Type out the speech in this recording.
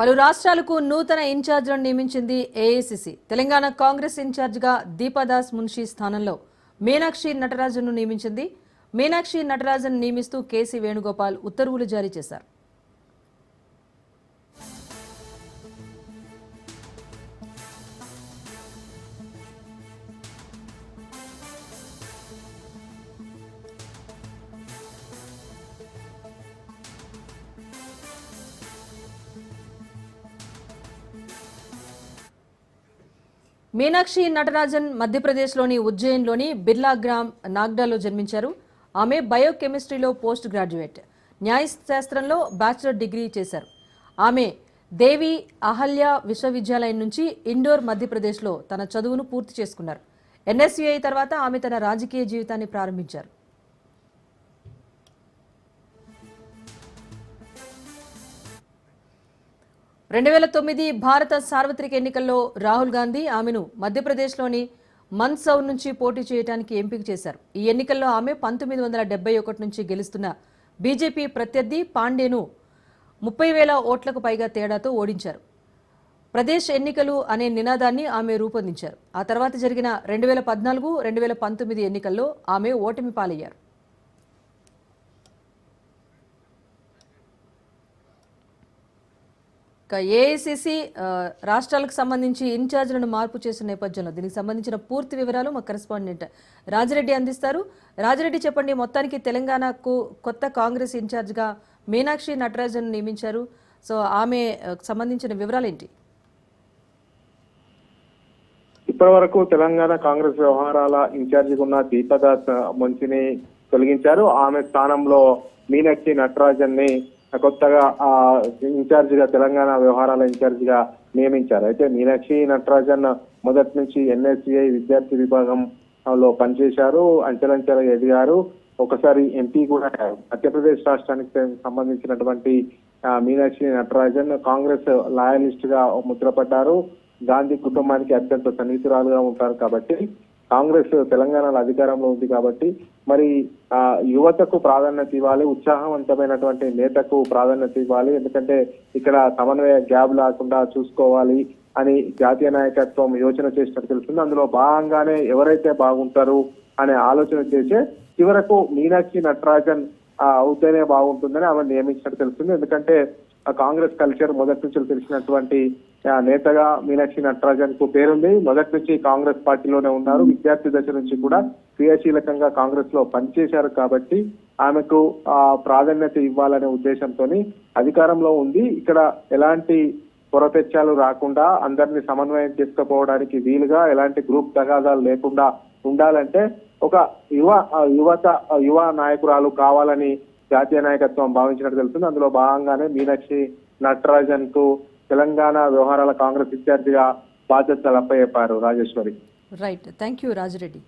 పలు రాష్ట్రాలకు నూతన ఇన్ఛార్జ్లను నియమించింది ఏఐసిసి. తెలంగాణ కాంగ్రెస్ ఇన్ఛార్జిగా దీపాదాస్ మున్షి స్థానంలో మీనాక్షి నటరాజన్ను నియమించింది. మీనాక్షి నటరాజన్ నియమిస్తూ కేసీ వేణుగోపాల్ ఉత్తర్వులు జారీ చేశారు. మీనాక్షి నటరాజన్ మధ్యప్రదేశ్లోని ఉజ్జయిన్లోని బిర్లా గ్రామ్ నాగ్డాలో జన్మించారు. ఆమె బయోకెమిస్ట్రీలో పోస్ట్ గ్రాడ్యుయేట్, న్యాయశాస్త్రంలో బ్యాచిలర్ డిగ్రీ చేశారు. ఆమె దేవి అహల్య విశ్వవిద్యాలయం నుంచి ఇండోర్ మధ్యప్రదేశ్లో తన చదువును పూర్తి చేసుకున్నారు. ఎన్ఎస్యుఐ తర్వాత ఆమె తన రాజకీయ జీవితాన్ని ప్రారంభించారు. భారత సార్వత్రిక ఎన్నికల్లో రాహుల్ గాంధీ ఆమెను మధ్యప్రదేశ్లోని మందసౌర్ నుంచి పోటీ చేయడానికి ఎంపిక చేశారు. ఈ ఎన్నికల్లో ఆమె 1971 నుంచి గెలుస్తున్న బీజేపీ ప్రత్యర్థి పాండేను 30,000 ఓట్లకు పైగా తేడాతో ఓడించారు. ప్రదేశ్ ఎన్నికలు అనే నినాదాన్ని ఆమె రూపొందించారు. ఆ తర్వాత జరిగిన 2014, 2019 ఎన్నికల్లో ఆమె ఓటమి పాలయ్యారు. ఏఐసిసి రాష్ట్రాలకు సంబంధించి ఇన్ఛార్జీలను మార్పు చేసిన నేపథ్యంలో దీనికి సంబంధించిన పూర్తి వివరాలు మా కరెస్పాండెంట్ రాజిరెడ్డి అందిస్తారు. రాజిరెడ్డి, చెప్పండి, మొత్తానికి తెలంగాణకు కొత్త కాంగ్రెస్ ఇన్ఛార్జిగా మీనాక్షి నటరాజన్ నియమించారు. సో ఆమె సంబంధించిన వివరాలు ఏంటి? ఇప్పటి వరకు తెలంగాణ కాంగ్రెస్ వ్యవహారాల ఇన్ఛార్జిగా ఉన్న దీపాదాస్ మున్షిని తొలగించారు. ఆమె స్థానంలో మీనాక్షి నటరాజన్ ని కొత్తగా ఇన్ఛార్జిగా తెలంగాణ వ్యవహారాల ఇన్ఛార్జిగా నియమించారు. అయితే మీనాక్షి నటరాజన్ మొదటి నుంచి ఎన్ఎస్యుఐ విద్యార్థి విభాగంలో పనిచేశారు, అంచెలంచెలుగా ఎదిగారు. ఒకసారి ఎంపీ కూడా మధ్యప్రదేశ్ రాష్ట్రానికి సంబంధించినటువంటి మీనాక్షి నటరాజన్ కాంగ్రెస్ లాయలిస్ట్ గా ముద్రపడ్డారు. గాంధీ కుటుంబానికి అత్యంత సన్నిహితురాలుగా ఉంటారు. కాబట్టి కాంగ్రెస్ తెలంగాణలో అధికారంలో ఉంది కాబట్టి మరి యువతకు ప్రాధాన్యత ఇవ్వాలి, ఉత్సాహవంతమైనటువంటి నేతకు ప్రాధాన్యత ఇవ్వాలి. ఎందుకంటే ఇక్కడ సమన్వయ గ్యాప్ లేకుండా చూసుకోవాలి అని జాతీయ నాయకత్వం యోచన చేసినట్టు తెలుస్తుంది. అందులో భాగంగానే ఎవరైతే బాగుంటారు అనే ఆలోచన చేసే చివరకు మీనాక్షి నటరాజన్ అవుతేనే బాగుంటుందని ఆమె నియమించినట్టు తెలుస్తుంది. ఎందుకంటే కాంగ్రెస్ కల్చర్ మొదటి నుంచి తెలిసినటువంటి నేతగా మీనాక్షి నటరాజన్ కు పేరుంది. మొదటి నుంచి కాంగ్రెస్ పార్టీలోనే ఉన్నారు. విద్యార్థి దశ నుంచి కూడా క్రియాశీలకంగా కాంగ్రెస్ లో పనిచేశారు. కాబట్టి ఆమెకు ప్రాధాన్యత ఇవ్వాలనే ఉద్దేశంతో అధికారంలో ఉంది. ఇక్కడ ఎలాంటి పొరపెచ్చాలు రాకుండా అందరినీ సమన్వయం తీసుకుపోవడానికి వీలుగా ఎలాంటి గ్రూప్ తగాదాలు లేకుండా ఉండాలంటే ఒక యువ నాయకురాలు కావాలని జాతీయ నాయకత్వం భావించినట్టు తెలుస్తుంది. అందులో భాగంగానే మీనాక్షి నటరాజన్ కు తెలంగాణ వ్యవహారాల కాంగ్రెస్ ఇన్ఛార్జిగా బాధ్యతలు అప్పచెప్పారు. Rajeshwari. Right, thank you Rajireddy.